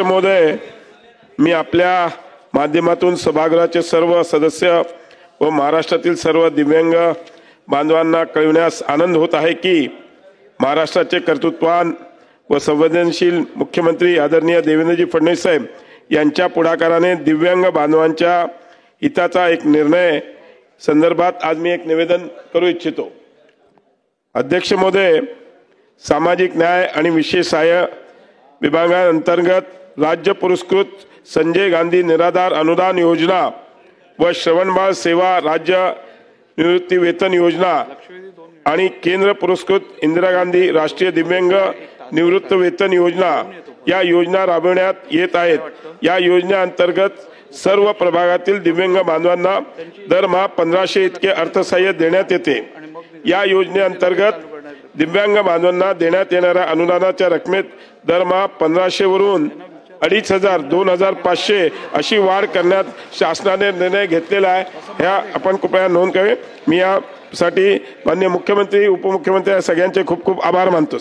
महोदय, मी आपल्या माध्यमातून सभागृहाचे सर्व सदस्य व महाराष्ट्रातील सर्व दिव्यांग बांधवांना कळविण्यास आनंद होत आहे की महाराष्ट्राचे कर्तृत्ववान व संवेदनशील मुख्यमंत्री आदरणीय देवेंद्रजी फडणवीस साहेब यांच्या पुढाकाराने दिव्यांग बांधवांच्या हिताचा एक निर्णय संदर्भात आज मी एक निवेदन करू इच्छितो। अध्यक्ष महोदय, सामाजिक न्याय आणि विशेष सहाय्य विभागांतर्गत राज्य पुरस्कृत संजय गांधी निराधार अनुदान योजना व श्रवणबाळ सेवा राज्य निवृत्ती वेतन योजना आणि केंद्र पुरस्कृत इंदिरा गांधी राष्ट्रीय दिव्यांग निवृत्त वेतन योजना या योजना राबविण्यात येत आहेत। या योजनेअंतर्गत सर्व प्रभागातील दिव्यांग बांधवांना दरमहा 1500 इतके अर्थसहाय्य देण्यात येते। या योजनेअंतर्गत दिव्यांग बांधवांना देण्यात येणाऱ्या अनुदानाच्या रकमेत दरमहा 1500 वरून 2500 2500 अशी वाढ करण्यात शासनाने निर्णय घेतलेला आहे। ह्या आपण कृपया नोंद करावी। मी यासाठी माननीय मुख्यमंत्री उपमुख्यमंत्री सगळ्यांचे खूप खूप आभार मानतो।